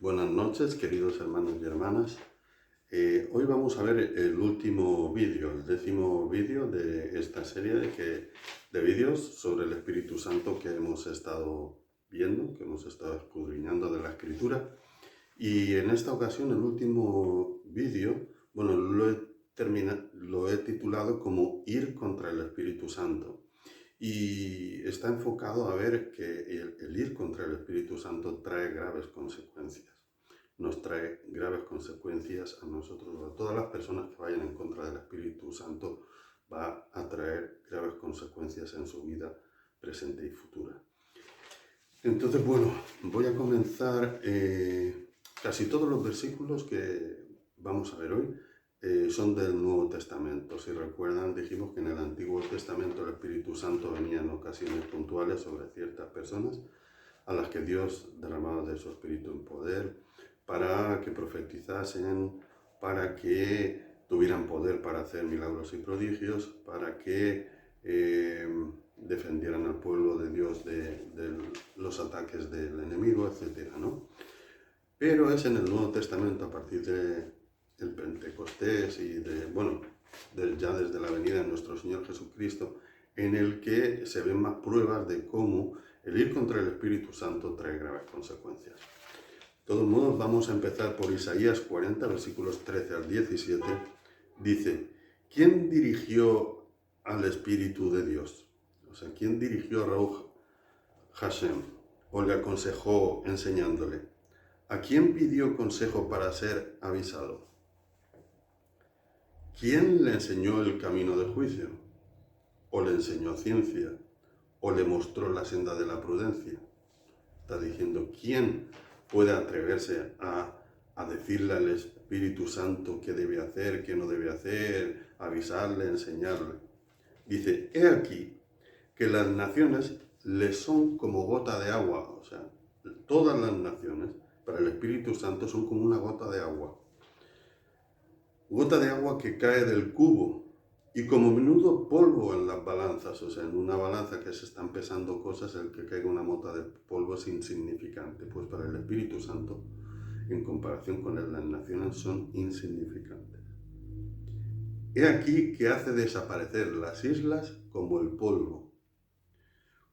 Buenas noches, queridos hermanos y hermanas. Hoy vamos a ver el último vídeo, el 10º vídeo de esta serie de vídeos sobre el Espíritu Santo que hemos estado viendo, que hemos estado escudriñando de la Escritura. Y en esta ocasión, el último vídeo, bueno, lo he titulado como Ir contra el Espíritu Santo. Y está enfocado a ver que el ir contra el Espíritu Santo trae graves consecuencias. Nos trae graves consecuencias a nosotros, a todas las personas que vayan en contra del Espíritu Santo, va a traer graves consecuencias en su vida presente y futura. Entonces, bueno, voy a comenzar. Casi todos los versículos que vamos a ver hoy son del Nuevo Testamento. Si recuerdan, dijimos que en el Antiguo Testamento el Espíritu Santo venía en ocasiones puntuales sobre ciertas personas a las que Dios derramaba de su Espíritu en poder para que profetizasen, para que tuvieran poder para hacer milagros y prodigios, para que defendieran al pueblo de Dios de los ataques del enemigo, etc., ¿no? Pero es en el Nuevo Testamento, a partir del Pentecostés y ya desde la venida de nuestro Señor Jesucristo, en el que se ven más pruebas de cómo el ir contra el Espíritu Santo trae graves consecuencias. De todos modos, vamos a empezar por Isaías 40, versículos 13 al 17. Dice: ¿quién dirigió al Espíritu de Dios? O sea, ¿quién dirigió a Ruach Hashem o le aconsejó enseñándole? ¿A quién pidió consejo para ser avisado? ¿Quién le enseñó el camino del juicio? ¿O le enseñó ciencia? ¿O le mostró la senda de la prudencia? Está diciendo, ¿quién puede atreverse a decirle al Espíritu Santo qué debe hacer, qué no debe hacer, avisarle, enseñarle? Dice, he aquí que las naciones le son como gota de agua. O sea, todas las naciones para el Espíritu Santo son como una gota de agua. Gota de agua que cae del cubo y como menudo polvo en las balanzas. O sea, en una balanza que se están pesando cosas, el que caiga una mota de polvo es insignificante. Pues para el Espíritu Santo, en comparación con las naciones, son insignificantes. He aquí que hace desaparecer las islas como el polvo.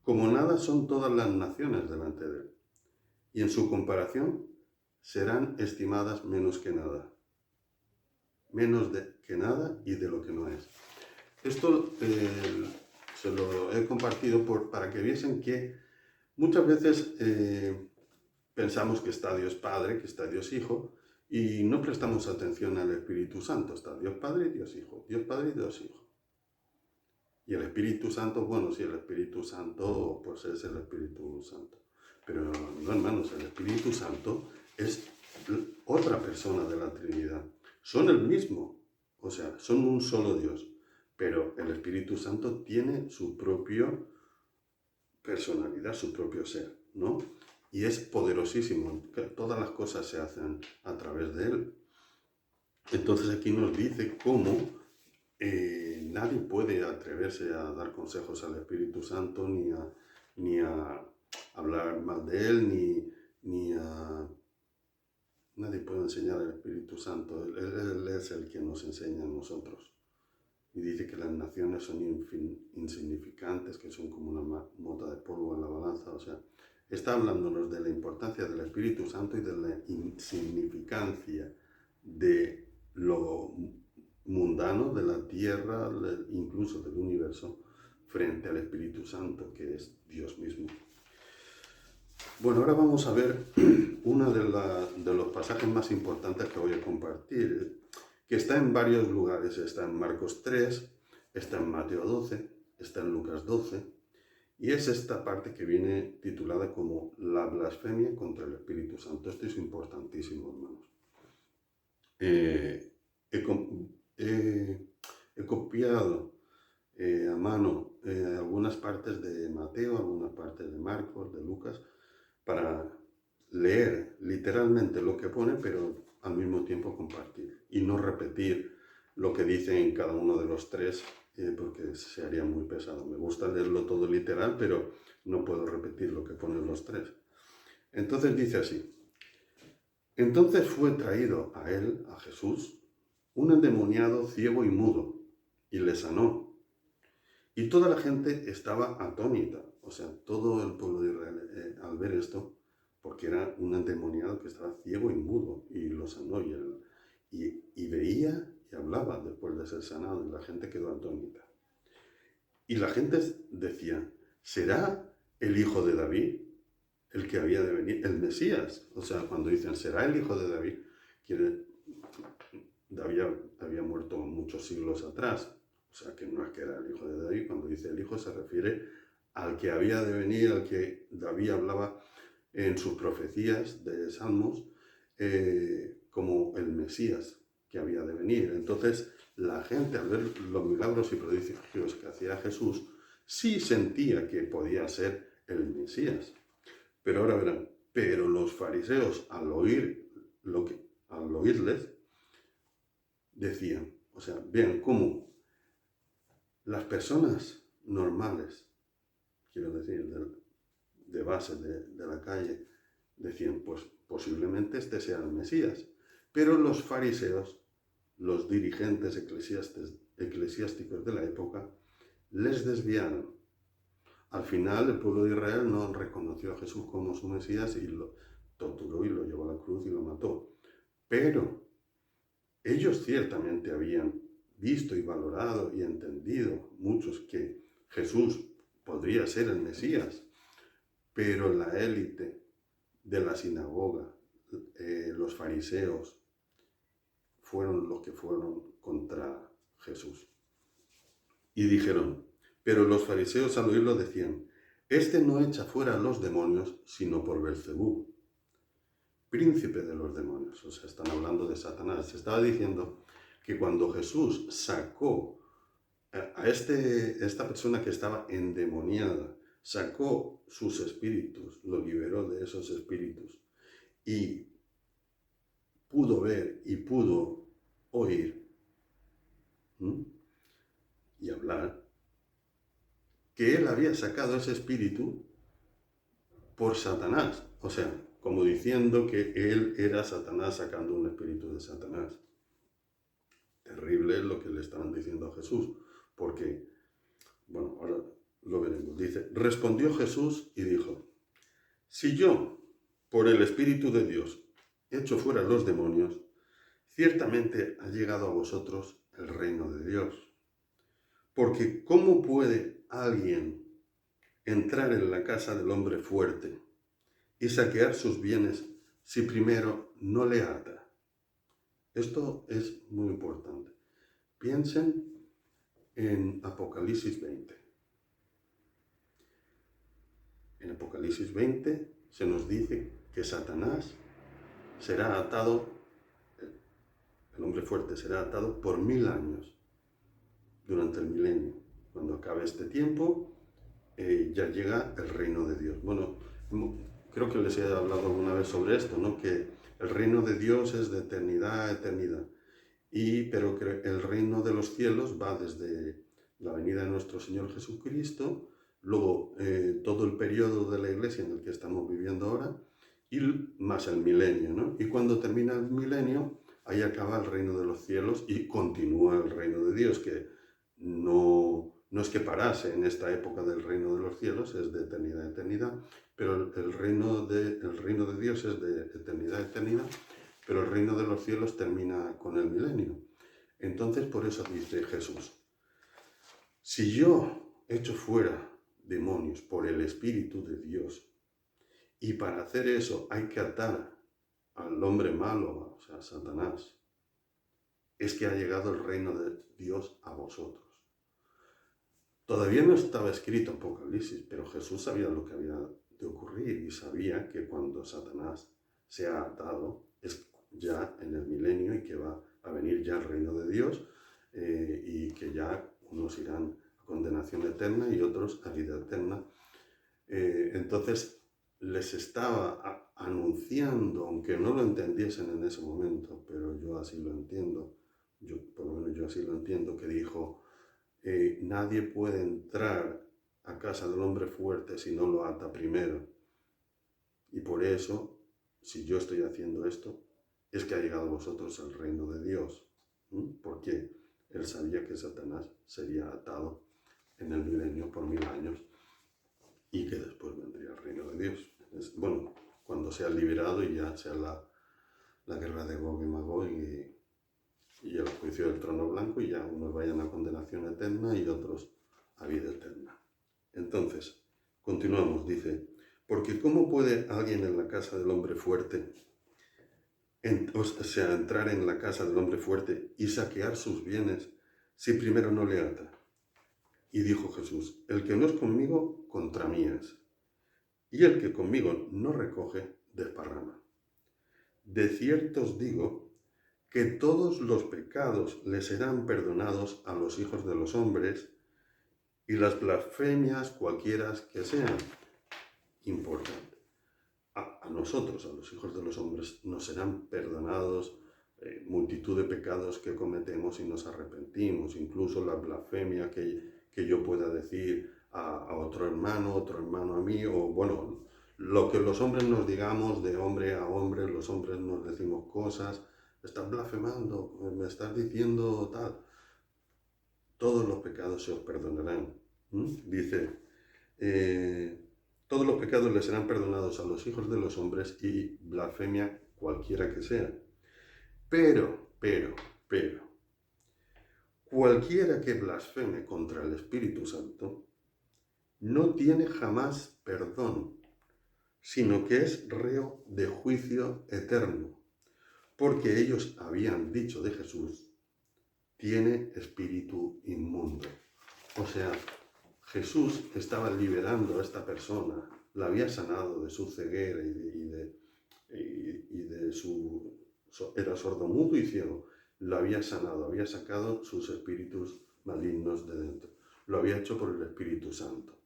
Como nada son todas las naciones delante de él, y en su comparación serán estimadas menos que nada. Menos que nada y de lo que no es. Esto se lo he compartido para que viesen que muchas veces pensamos que está Dios Padre, que está Dios Hijo, y no prestamos atención al Espíritu Santo. Está Dios Padre y Dios Hijo, Dios Padre y Dios Hijo. Y el Espíritu Santo, bueno, sí, el Espíritu Santo, pues es el Espíritu Santo. Pero no, hermanos, el Espíritu Santo es otra persona de la Trinidad. Son el mismo, o sea, son un solo Dios. Pero el Espíritu Santo tiene su propia personalidad, su propio ser, ¿no? Y es poderosísimo, que todas las cosas se hacen a través de él. Entonces aquí nos dice cómo nadie puede atreverse a dar consejos al Espíritu Santo, ni a hablar mal de él, Nadie puede enseñar al Espíritu Santo. Él es el que nos enseña a nosotros. Y dice que las naciones son insignificantes, que son como una mota de polvo en la balanza. O sea, está hablándonos de la importancia del Espíritu Santo y de la insignificancia de lo mundano, de la tierra, incluso del universo, frente al Espíritu Santo, que es Dios mismo. Bueno, ahora vamos a ver uno de los pasajes más importantes que voy a compartir, que está en varios lugares. Está en Marcos 3, está en Mateo 12, está en Lucas 12, y es esta parte que viene titulada como la blasfemia contra el Espíritu Santo. Esto es importantísimo, hermanos. He copiado a mano algunas partes de Mateo, algunas partes de Marcos, de Lucas, para leer literalmente lo que pone, pero al mismo tiempo compartir y no repetir lo que dice en cada uno de los tres, porque se haría muy pesado. Me gusta leerlo todo literal, pero no puedo repetir lo que pone en los tres. Entonces dice así: Entonces fue traído a él, a Jesús, un endemoniado ciego y mudo, y le sanó. Y toda la gente estaba atónita, o sea, todo el pueblo de Israel al ver esto, porque era un endemoniado que estaba ciego y mudo, y lo sanó, y veía y hablaba después de ser sanado, y la gente quedó atónita. Y la gente decía, ¿será el hijo de David el que había de venir, el Mesías? O sea, cuando dicen, ¿será el hijo de David? David había muerto muchos siglos atrás, o sea, que no es que era el hijo de David. Cuando dice el hijo se refiere al que había de venir, al que David hablaba en sus profecías de Salmos, como el Mesías que había de venir. Entonces, la gente, al ver los milagros y prodigios que hacía Jesús, sí sentía que podía ser el Mesías. Pero ahora verán, pero los fariseos, al oírles, decían, o sea, vean cómo las personas normales, quiero decir, de base, de la calle, decían, pues posiblemente este sea el Mesías. Pero los fariseos, los dirigentes eclesiásticos de la época, les desviaron. Al final, el pueblo de Israel no reconoció a Jesús como su Mesías y lo torturó y lo llevó a la cruz y lo mató. Pero ellos ciertamente habían visto y valorado y entendido, muchos, que Jesús podría ser el Mesías, pero la élite de la sinagoga, los fariseos, fueron los que fueron contra Jesús. Y dijeron, pero los fariseos al oírlo decían, este no echa fuera a los demonios, sino por Belcebú, príncipe de los demonios. O sea, están hablando de Satanás. Se estaba diciendo que cuando Jesús sacó a esta persona que estaba endemoniada, sacó sus espíritus, lo liberó de esos espíritus y pudo ver y pudo oír y hablar, que él había sacado ese espíritu por Satanás. O sea, como diciendo que él era Satanás sacando un espíritu de Satanás. Terrible lo que le estaban diciendo a Jesús, porque, bueno, ahora lo veremos. Dice, respondió Jesús y dijo, si yo, por el Espíritu de Dios, echo fuera los demonios, ciertamente ha llegado a vosotros el reino de Dios. Porque ¿cómo puede alguien entrar en la casa del hombre fuerte y saquear sus bienes si primero no le ata? Esto es muy importante. Piensen en Apocalipsis 20. En Apocalipsis 20 se nos dice que Satanás será atado, el hombre fuerte será atado por 1000 años, durante el milenio. Cuando acabe este tiempo, ya llega el reino de Dios. Bueno, creo que les he hablado alguna vez sobre esto, ¿no? Que el reino de Dios es de eternidad a eternidad. Pero que el reino de los cielos va desde la venida de nuestro Señor Jesucristo, luego todo el periodo de la Iglesia en el que estamos viviendo ahora, y más el milenio, ¿no? Y cuando termina el milenio, ahí acaba el reino de los cielos y continúa el reino de Dios, que no es que parase en esta época del reino de los cielos, es de eternidad a eternidad, pero el reino de Dios es de eternidad a eternidad, pero el reino de los cielos termina con el milenio. Entonces, por eso dice Jesús, si yo echo fuera demonios por el Espíritu de Dios, y para hacer eso hay que atar al hombre malo, o sea, a Satanás, es que ha llegado el reino de Dios a vosotros. Todavía no estaba escrito Apocalipsis, pero Jesús sabía lo que había de ocurrir y sabía que cuando Satanás sea atado es ya en el milenio y que va a venir ya el reino de Dios y que ya unos irán a condenación eterna y otros a vida eterna. Entonces les estaba anunciando, aunque no lo entendiesen en ese momento, pero yo así lo entiendo, por lo menos yo así lo entiendo, que dijo, nadie puede entrar a casa del hombre fuerte si no lo ata primero. Y por eso, si yo estoy haciendo esto, es que ha llegado a vosotros el reino de Dios. Porque él sabía que Satanás sería atado en el milenio por 1000 años y que después vendría el reino de Dios. Bueno, cuando sea liberado y ya sea la guerra de Gog y Magog y el juicio del trono blanco, y ya unos vayan a condenación eterna y otros a vida eterna. Entonces, continuamos, dice, porque ¿cómo puede alguien en la casa del hombre fuerte, entrar en la casa del hombre fuerte y saquear sus bienes si primero no le ata? Y dijo Jesús, el que no es conmigo, contra mí es, y el que conmigo no recoge, desparrama. De cierto os digo que todos los pecados les serán perdonados a los hijos de los hombres, y las blasfemias cualquiera que sean. Importante. A nosotros, a los hijos de los hombres, nos serán perdonados multitud de pecados que cometemos y nos arrepentimos, incluso la blasfemia que yo pueda decir a otro hermano a mí, o bueno, lo que los hombres nos digamos de hombre a hombre, los hombres nos decimos cosas, estás blasfemando, me estás diciendo tal. Todos los pecados se os perdonarán. Dice, todos los pecados les serán perdonados a los hijos de los hombres y blasfemia cualquiera que sea. Pero, cualquiera que blasfeme contra el Espíritu Santo no tiene jamás perdón, sino que es reo de juicio eterno, porque ellos habían dicho de Jesús, tiene espíritu inmundo. O sea, Jesús estaba liberando a esta persona, la había sanado de su ceguera y de su... Era sordomudo y ciego, lo había sanado, había sacado sus espíritus malignos de dentro. Lo había hecho por el Espíritu Santo.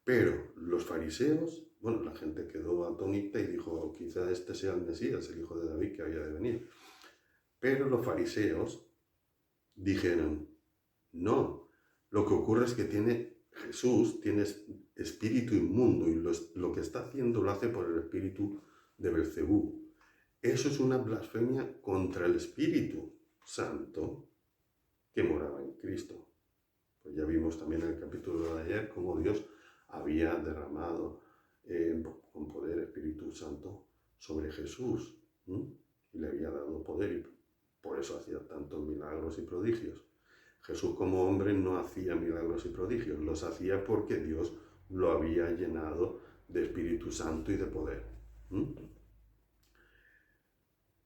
Pero los fariseos, bueno, la gente quedó atónita y dijo, quizá este sea el Mesías, el hijo de David que había de venir. Pero los fariseos dijeron, no, lo que ocurre es que Jesús tiene espíritu inmundo y lo que está haciendo lo hace por el espíritu de Belcebú. Eso es una blasfemia contra el Espíritu Santo que moraba en Cristo. Pues ya vimos también en el capítulo de ayer cómo Dios había derramado con poder Espíritu Santo sobre Jesús y le había dado poder y por eso hacía tantos milagros y prodigios. Jesús como hombre no hacía milagros y prodigios, los hacía porque Dios lo había llenado de Espíritu Santo y de poder.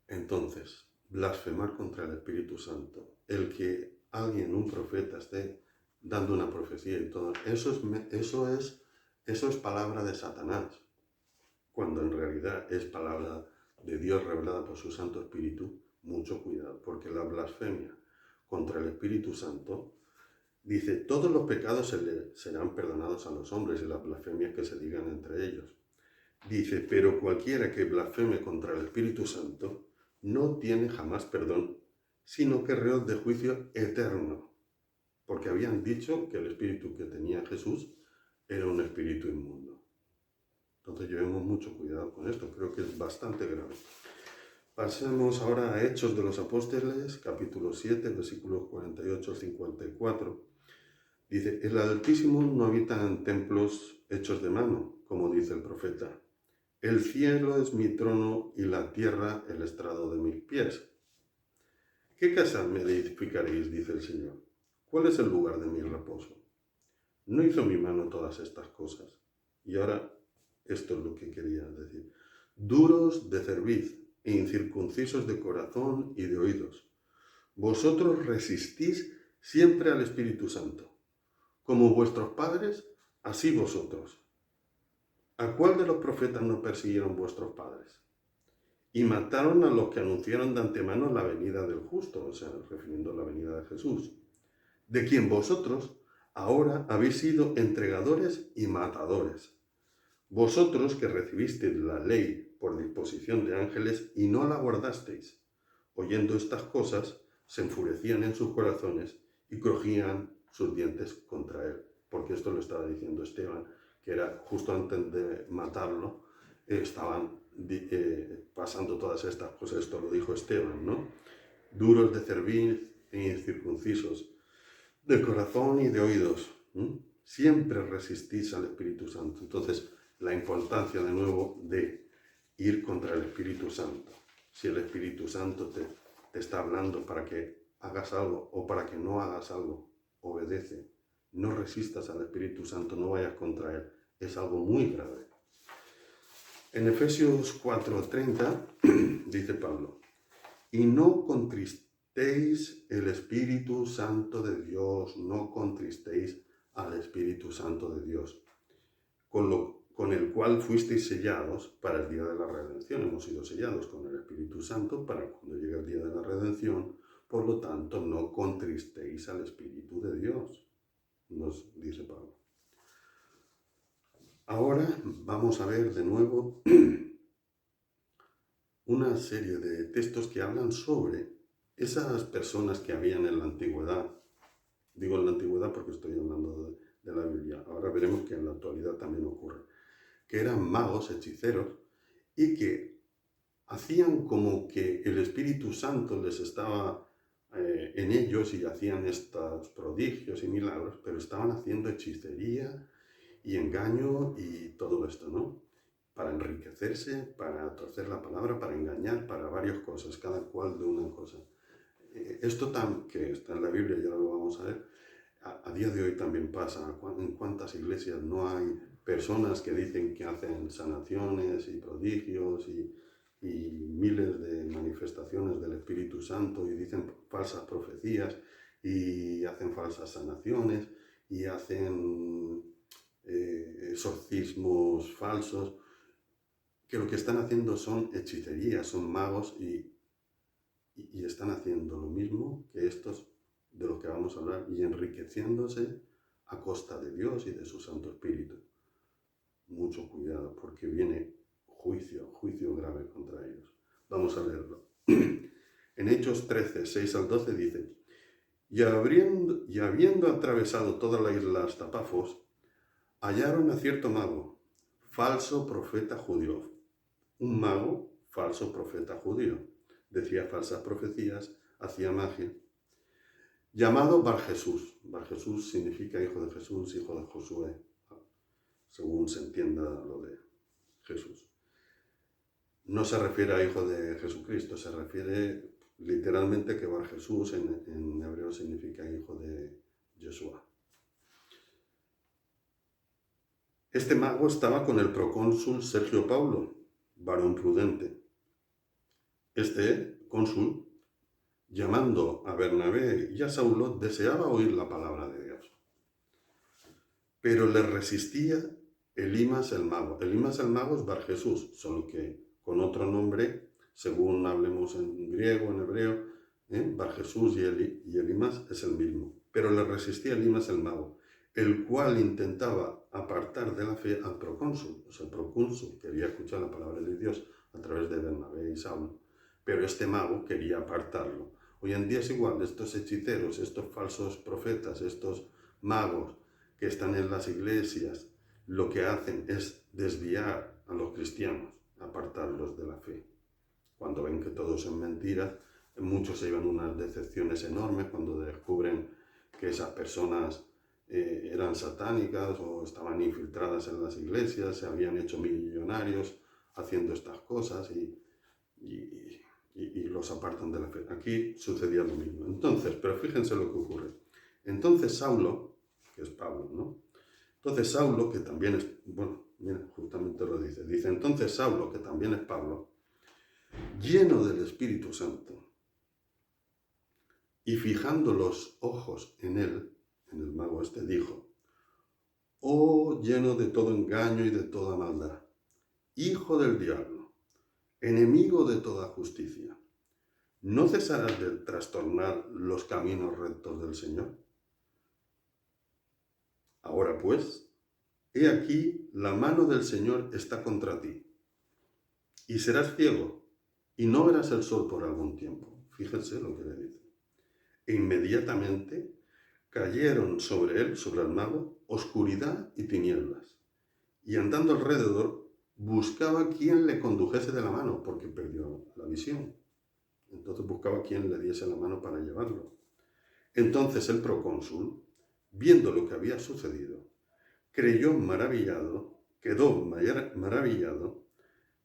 Entonces, blasfemar contra el Espíritu Santo, el que alguien, un profeta, esté dando una profecía y todo, eso es palabra de Satanás, cuando en realidad es palabra de Dios revelada por su Santo Espíritu. Mucho cuidado, porque la blasfemia contra el Espíritu Santo dice, todos los pecados serán perdonados a los hombres y las blasfemias que se digan entre ellos. Dice, pero cualquiera que blasfeme contra el Espíritu Santo no tiene jamás perdón, sino que reo de juicio eterno, porque habían dicho que el espíritu que tenía Jesús era un espíritu inmundo. Entonces llevemos mucho cuidado con esto, creo que es bastante grave. Pasemos ahora a Hechos de los Apóstoles, capítulo 7, versículos 48 al 54. Dice, el Altísimo no habita en templos hechos de mano, como dice el profeta. El cielo es mi trono y la tierra el estrado de mis pies. ¿Qué casa me edificaréis? Dice el Señor. ¿Cuál es el lugar de mi reposo? ¿No hizo mi mano todas estas cosas? Y ahora, esto es lo que quería decir. Duros de cerviz e incircuncisos de corazón y de oídos. Vosotros resistís siempre al Espíritu Santo. Como vuestros padres, así vosotros. ¿A cuál de los profetas no persiguieron vuestros padres? Y mataron a los que anunciaron de antemano la venida del justo, o sea, refiriendo a la venida de Jesús, de quien vosotros ahora habéis sido entregadores y matadores. Vosotros que recibisteis la ley por disposición de ángeles y no la guardasteis. Oyendo estas cosas, se enfurecían en sus corazones y crujían sus dientes contra él. Porque esto lo estaba diciendo Esteban, que era justo antes de matarlo, estaban pasando todas estas cosas, esto lo dijo Esteban, ¿no? Duros de cerviz e incircuncisos, de corazón y de oídos. Siempre resistís al Espíritu Santo. Entonces, la importancia de nuevo de ir contra el Espíritu Santo. Si el Espíritu Santo te está hablando para que hagas algo o para que no hagas algo, obedece. No resistas al Espíritu Santo, no vayas contra él. Es algo muy grave. En Efesios 4:30 dice Pablo, y no contristéis el Espíritu Santo de Dios, no contristéis al Espíritu Santo de Dios, con el cual fuisteis sellados para el día de la redención. Hemos sido sellados con el Espíritu Santo para cuando llegue el día de la redención. Por lo tanto, no contristéis al Espíritu de Dios, nos dice Pablo. Ahora vamos a ver de nuevo una serie de textos que hablan sobre esas personas que habían en la antigüedad. Digo en la antigüedad porque estoy hablando de la Biblia. Ahora veremos que en la actualidad también ocurre. Que eran magos, hechiceros, y que hacían como que el Espíritu Santo les estaba en ellos y hacían estos prodigios y milagros, pero estaban haciendo hechicería y engaño y todo esto, ¿no? Para enriquecerse, para torcer la palabra, para engañar, para varias cosas, cada cual de una cosa. Esto que está en la Biblia, y ahora lo vamos a ver, a día de hoy también pasa. En cuántas iglesias no hay personas que dicen que hacen sanaciones y prodigios y miles de manifestaciones del Espíritu Santo y dicen falsas profecías y hacen falsas sanaciones y hacen exorcismos falsos, que lo que están haciendo son hechicerías, son magos y están haciendo lo mismo que estos de los que vamos a hablar y enriqueciéndose a costa de Dios y de su Santo Espíritu. Mucho cuidado porque viene juicio grave contra ellos. Vamos a leerlo. En Hechos 13, 6 al 12 dice, y habiendo atravesado toda la isla hasta Pafos, hallaron a cierto mago, falso profeta judío. Un mago, falso profeta judío. Decía falsas profecías, hacía magia. Llamado Barjesús. Barjesús significa hijo de Jesús, hijo de Josué, según se entienda lo de Jesús. No se refiere a hijo de Jesucristo, se refiere literalmente que Barjesús en hebreo significa hijo de Yeshua. Este mago estaba con el procónsul Sergio Paulo, varón prudente. Este cónsul, llamando a Bernabé y a Saulo, deseaba oír la palabra de Dios. Pero le resistía Elimas el mago. Elimas el mago es Barjesús, solo que con otro nombre, según hablemos en griego, en hebreo, Barjesús y Elimas es el mismo. Pero le resistía Elimas el mago, el cual intentaba apartar de la fe al procónsul. O sea, el procónsul quería escuchar la palabra de Dios a través de Bernabé y Saulo, pero este mago quería apartarlo. Hoy en día es igual, estos hechiceros, estos falsos profetas, estos magos que están en las iglesias, lo que hacen es desviar a los cristianos, apartarlos de la fe. Cuando ven que todo es mentira, muchos se llevan unas decepciones enormes cuando descubren que esas personas eran satánicas o estaban infiltradas en las iglesias, se habían hecho millonarios haciendo estas cosas y los apartan de la fe. Aquí sucedía lo mismo. Entonces, pero fíjense lo que ocurre. Entonces Saulo, que es Pablo, ¿no? Entonces Saulo, que también es, bueno, mira, justamente lo dice. Dice, entonces Saulo, que también es Pablo, lleno del Espíritu Santo, y fijando los ojos en él, en el mago este, dijo, oh, lleno de todo engaño y de toda maldad, hijo del diablo, enemigo de toda justicia, ¿no cesarás de trastornar los caminos rectos del Señor? Ahora pues, he aquí, la mano del Señor está contra ti, y serás ciego, y no verás el sol por algún tiempo. Fíjense lo que le dice. E inmediatamente cayeron sobre él, sobre el mago, oscuridad y tinieblas, y andando alrededor buscaba quien le condujese de la mano, porque perdió la visión. Entonces buscaba quien le diese la mano para llevarlo. Entonces el procónsul, viendo lo que había sucedido, quedó maravillado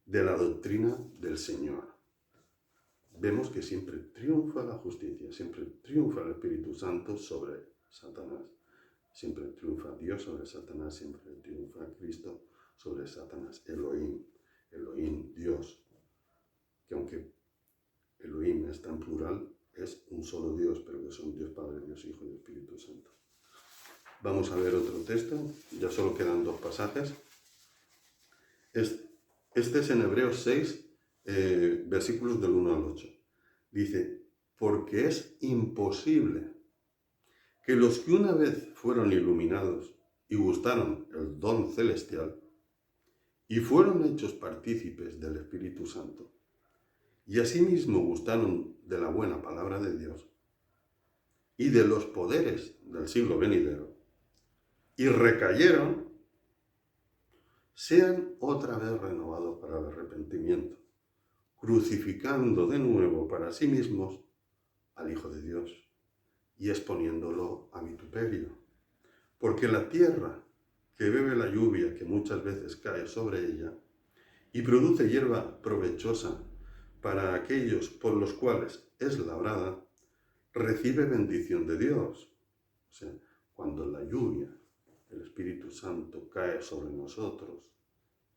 de la doctrina del Señor. Vemos que siempre triunfa la justicia, siempre triunfa el Espíritu Santo sobre Satanás. Siempre triunfa Dios sobre Satanás, siempre triunfa Cristo sobre Satanás. Elohim, Dios. Que aunque Elohim está en plural, es un solo Dios, pero que son Dios Padre, Dios Hijo y Espíritu Santo. Vamos a ver otro texto, ya solo quedan 2 pasajes. Este es en Hebreos 6, versículos del 1 al 8. Dice, porque es imposible que los que una vez fueron iluminados y gustaron el don celestial y fueron hechos partícipes del Espíritu Santo, y asimismo gustaron de la buena palabra de Dios y de los poderes del siglo venidero, y recayeron, sean otra vez renovados para el arrepentimiento, crucificando de nuevo para sí mismos al Hijo de Dios y exponiéndolo a vituperio. Porque la tierra que bebe la lluvia que muchas veces cae sobre ella y produce hierba provechosa para aquellos por los cuales es labrada, recibe bendición de Dios. O sea, cuando la lluvia, el Espíritu Santo cae sobre nosotros,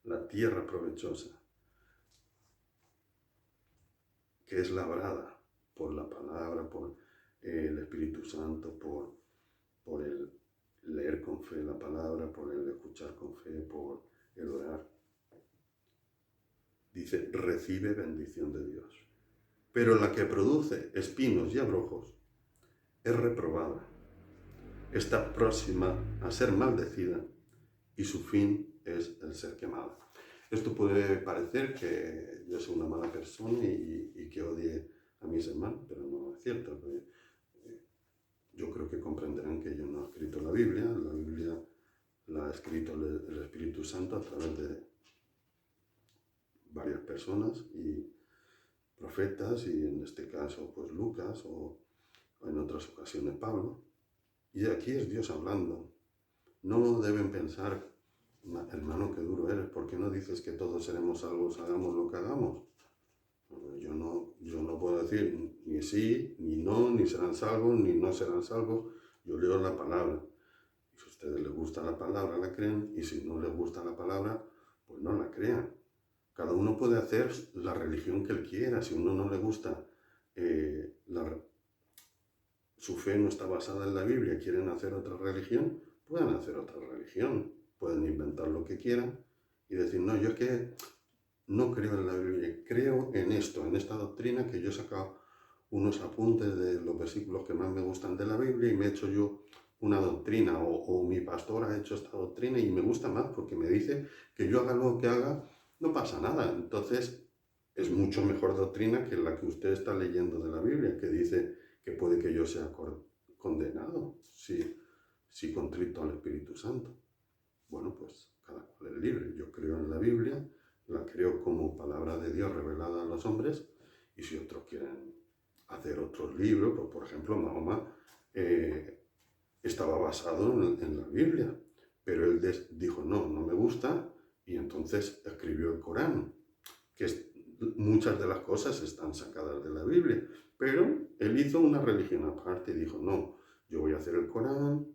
la tierra provechosa, que es labrada por la palabra, por el Espíritu Santo, por el leer con fe la palabra, por el escuchar con fe, por el orar. Dice, recibe bendición de Dios. Pero la que produce espinos y abrojos es reprobada. Está próxima a ser maldecida y su fin es el ser quemada. Esto puede parecer que yo soy una mala persona y que odie a mis hermanos, pero no es cierto. Yo creo que comprenderán que yo no he escrito la Biblia la ha escrito el Espíritu Santo a través de varias personas y profetas, y en este caso pues Lucas o en otras ocasiones Pablo. Y aquí es Dios hablando. No deben pensar, hermano, qué duro eres, ¿por qué no dices que todos seremos salvos, hagamos lo que hagamos? Yo no puedo decir ni sí, ni no, ni serán salvos, ni no serán salvos. Yo leo la palabra. Y si a ustedes les gusta la palabra, la creen, y si no les gusta la palabra, pues no la crean. Cada uno puede hacer la religión que él quiera. Si a uno no le gusta, su fe no está basada en la Biblia, quieren hacer otra religión, pueden hacer otra religión. Pueden inventar lo que quieran y decir, no, yo es que no creo en la Biblia, creo en esto, en esta doctrina, que yo he sacado unos apuntes de los versículos que más me gustan de la Biblia y me he hecho yo una doctrina, o mi pastor ha hecho esta doctrina y me gusta más porque me dice que yo haga lo que haga, no pasa nada. Entonces es mucho mejor doctrina que la que usted está leyendo de la Biblia, que dice que puede que yo sea condenado si contrito al Espíritu Santo. Bueno, pues cada cual es libre. Yo creo en la Biblia, la creo como palabra de Dios revelada a los hombres, y si otros quieren hacer otros libros, pues por ejemplo Mahoma estaba basado en la Biblia, pero él dijo, no me gusta, y entonces escribió el Corán, que muchas de las cosas están sacadas de la Biblia, pero él hizo una religión aparte y dijo, no, yo voy a hacer el Corán,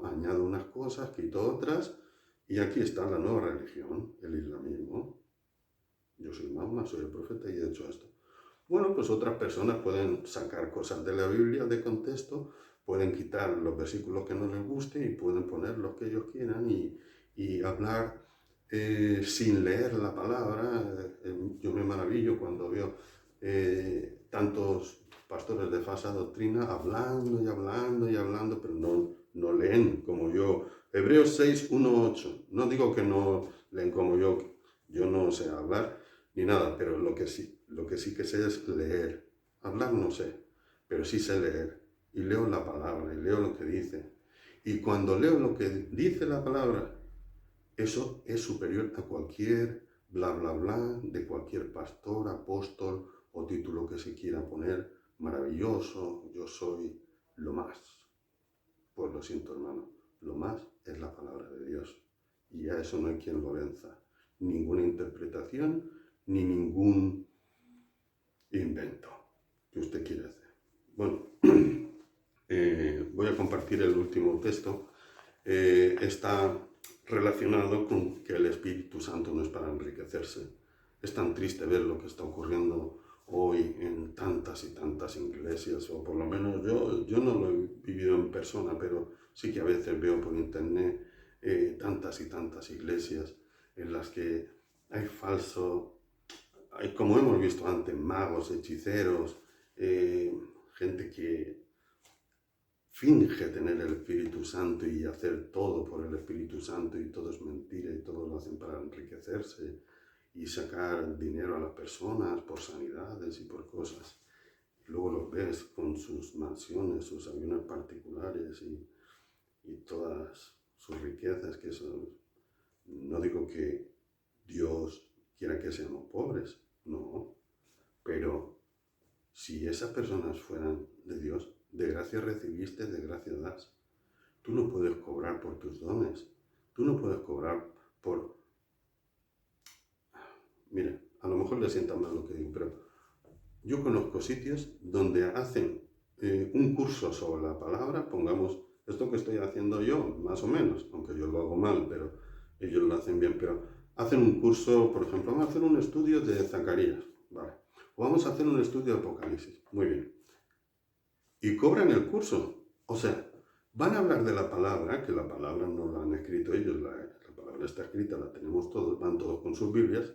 añado unas cosas, quito otras, y aquí está la nueva religión, el islamismo. Yo soy Mahoma, soy el profeta y he hecho esto. Bueno, pues otras personas pueden sacar cosas de la Biblia de contexto, pueden quitar los versículos que no les guste y pueden poner los que ellos quieran y hablar sin leer la palabra. Yo me maravillo cuando veo tantos pastores de falsa doctrina hablando y hablando y hablando, pero no leen como yo. Hebreos 6, 1, 8. No digo que no leen como yo no sé hablar ni nada, pero lo que sí que sé es leer. Hablar no sé, pero sí sé leer. Y leo la palabra, y leo lo que dice. Y cuando leo lo que dice la palabra, eso es superior a cualquier bla, bla, bla, de cualquier pastor, apóstol o título que se quiera poner, maravilloso, yo soy lo más. Pues lo siento, hermano, lo más es la palabra de Dios. Y a eso no hay quien lo venza. Ninguna interpretación, ni ningún invento que usted quiera hacer. Bueno, voy a compartir el último texto. Está relacionado con que el Espíritu Santo no es para enriquecerse. Es tan triste ver lo que está ocurriendo hoy en tantas y tantas iglesias, o por lo menos yo no lo he vivido en persona, pero sí que a veces veo por internet tantas y tantas iglesias en las que hay como hemos visto antes, magos, hechiceros, gente que finge tener el Espíritu Santo y hacer todo por el Espíritu Santo y todo es mentira y todo lo hacen para enriquecerse y sacar dinero a las personas por sanidades y por cosas. Y luego los ves con sus mansiones, sus aviones particulares y todas sus riquezas, que son... No digo que Dios quiera que seamos pobres, no, pero si esas personas fueran de Dios, de gracia recibiste, de gracia das. Tú no puedes cobrar por tus dones. Tú no puedes cobrar por... Mira, a lo mejor le sienta mal lo que digo, pero yo conozco sitios donde hacen un curso sobre la palabra, pongamos esto que estoy haciendo yo, más o menos, aunque yo lo hago mal, pero ellos lo hacen bien, pero hacen un curso, por ejemplo, vamos a hacer un estudio de Zacarías, ¿vale? O vamos a hacer un estudio de Apocalipsis, muy bien. Y cobran el curso, o sea, van a hablar de la palabra, que la palabra no la han escrito ellos, la palabra está escrita, la tenemos todos, van todos con sus Biblias,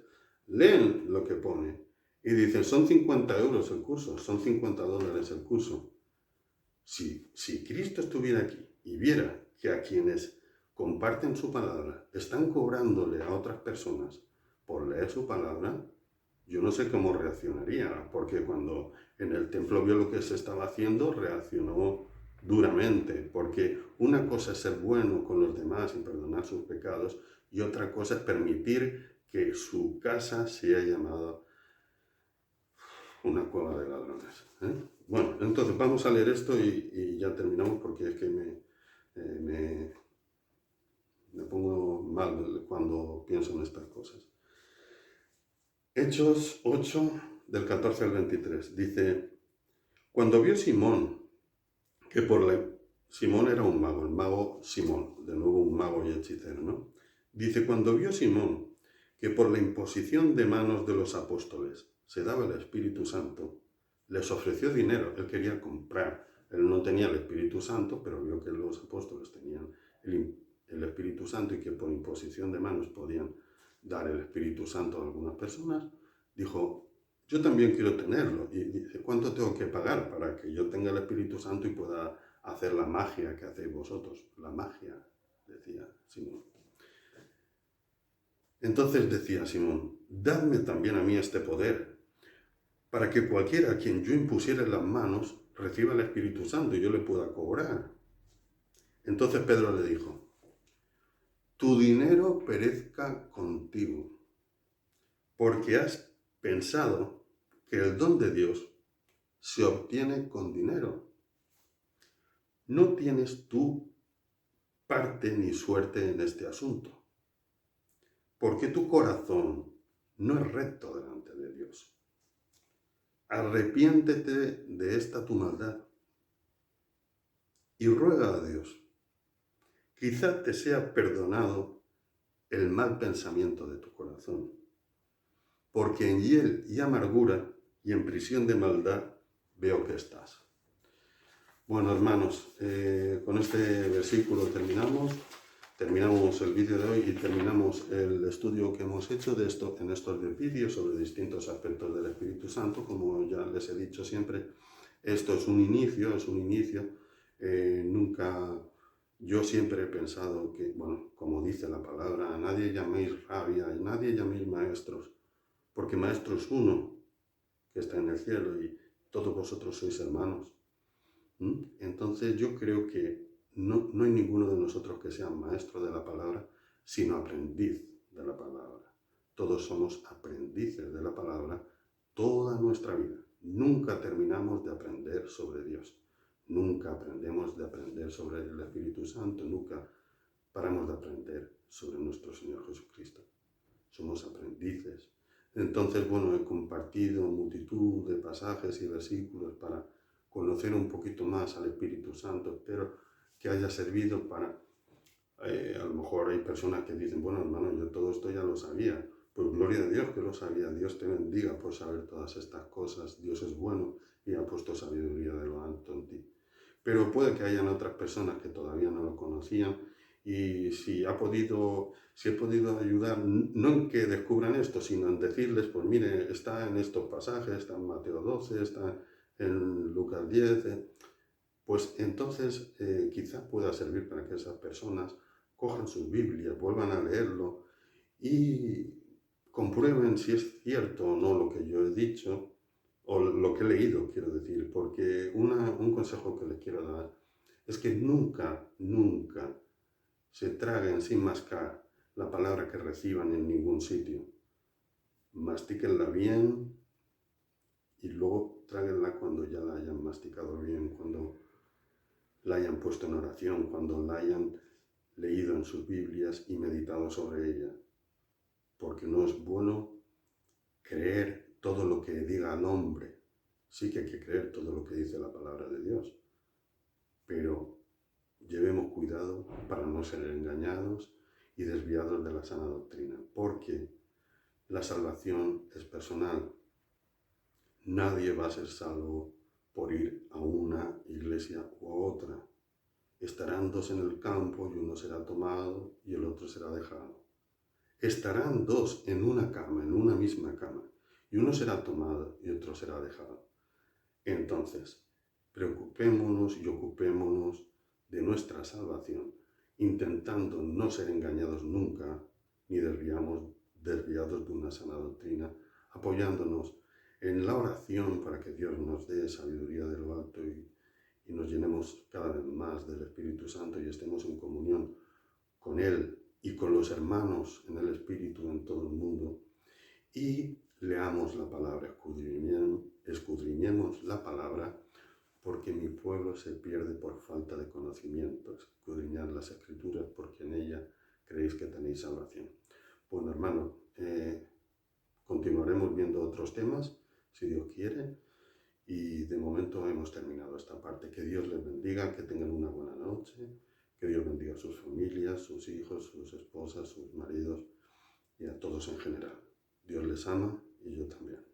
leen lo que pone y dicen, son 50 euros el curso, son 50 dólares el curso. Si Cristo estuviera aquí y viera que a quienes comparten su palabra están cobrándole a otras personas por leer su palabra, yo no sé cómo reaccionaría, porque cuando en el templo vio lo que se estaba haciendo, reaccionó duramente, porque una cosa es ser bueno con los demás y perdonar sus pecados, y otra cosa es permitir que su casa sea llamada una cueva de ladrones. Bueno, entonces vamos a leer esto y ya terminamos, porque es que me pongo mal cuando pienso en estas cosas. Hechos 8, del 14 al 23, dice, cuando vio Simón, que Simón era un mago, el mago Simón, de nuevo un mago y hechicero, ¿no? Dice, cuando vio Simón que por la imposición de manos de los apóstoles se daba el Espíritu Santo, les ofreció dinero, él quería comprar, él no tenía el Espíritu Santo, pero vio que los apóstoles tenían el Espíritu Santo y que por imposición de manos podían dar el Espíritu Santo a algunas personas, dijo, yo también quiero tenerlo. Y dice, ¿cuánto tengo que pagar para que yo tenga el Espíritu Santo y pueda hacer la magia que hacéis vosotros? La magia, decía Simón. Entonces decía Simón, dadme también a mí este poder, para que cualquiera a quien yo impusiera las manos reciba el Espíritu Santo y yo le pueda cobrar. Entonces Pedro le dijo, tu dinero perezca contigo, porque has pensado que el don de Dios se obtiene con dinero. No tienes tú parte ni suerte en este asunto, porque tu corazón no es recto delante de Dios. Arrepiéntete de esta tu maldad y ruega a Dios. Quizá te sea perdonado el mal pensamiento de tu corazón, porque en hiel y amargura y en prisión de maldad veo que estás. Bueno, hermanos, con este versículo terminamos el vídeo de hoy y terminamos el estudio que hemos hecho en estos 10 vídeos sobre distintos aspectos del Espíritu Santo. Como ya les he dicho siempre, esto es un inicio. Yo siempre he pensado que, bueno, como dice la palabra, a nadie llaméis rabia, a nadie llaméis maestros, porque maestro es uno que está en el cielo y todos vosotros sois hermanos. Entonces yo creo que no hay ninguno de nosotros que sea maestro de la palabra, sino aprendiz de la palabra. todos somos aprendices de la palabra toda nuestra vida. Nunca terminamos de aprender sobre Dios. Nunca aprendemos de aprender sobre el Espíritu Santo. Nunca paramos de aprender sobre nuestro Señor Jesucristo. Somos aprendices. Entonces, bueno, he compartido multitud de pasajes y versículos para conocer un poquito más al Espíritu Santo. Espero que haya servido para... a lo mejor hay personas que dicen, bueno, hermano, yo todo esto ya lo sabía. Pues gloria a Dios que lo sabía. Dios te bendiga por saber todas estas cosas. Dios es bueno y ha puesto sabiduría de lo alto en ti. Pero puede que hayan otras personas que todavía no lo conocían y si he podido ayudar, no en que descubran esto, sino en decirles, pues mire, está en estos pasajes, está en Mateo 12, está en Lucas 10, pues entonces quizás pueda servir para que esas personas cojan sus Biblias, vuelvan a leerlo y comprueben si es cierto o no lo que yo he dicho o lo que he leído, quiero decir, porque un consejo que les quiero dar es que nunca se traguen sin mascar la palabra que reciban en ningún sitio. Mastíquenla bien y luego tráguenla cuando ya la hayan masticado bien, cuando la hayan puesto en oración, cuando la hayan leído en sus Biblias y meditado sobre ella. Porque no es bueno creer todo lo que diga el hombre. Sí que hay que creer todo lo que dice la palabra de Dios, pero llevemos cuidado para no ser engañados y desviados de la sana doctrina, porque la salvación es personal. Nadie va a ser salvo por ir a una iglesia o a otra. Estarán dos en el campo y uno será tomado y el otro será dejado. Estarán dos en una cama, en una misma cama, y uno será tomado y otro será dejado. Entonces, preocupémonos y ocupémonos de nuestra salvación, intentando no ser engañados nunca, ni desviados de una sana doctrina, apoyándonos en la oración para que Dios nos dé sabiduría de lo alto y nos llenemos cada vez más del Espíritu Santo y estemos en comunión con Él y con los hermanos en el Espíritu en todo el mundo. Y leamos la palabra, escudriñemos la palabra, porque mi pueblo se pierde por falta de conocimiento. Escudriñad las Escrituras, porque en ellas creéis que tenéis salvación. Bueno, hermano, continuaremos viendo otros temas, si Dios quiere, y de momento hemos terminado esta parte. Que Dios les bendiga, que tengan una buena noche, que Dios bendiga a sus familias, sus hijos, sus esposas, sus maridos y a todos en general. Dios les ama y yo también.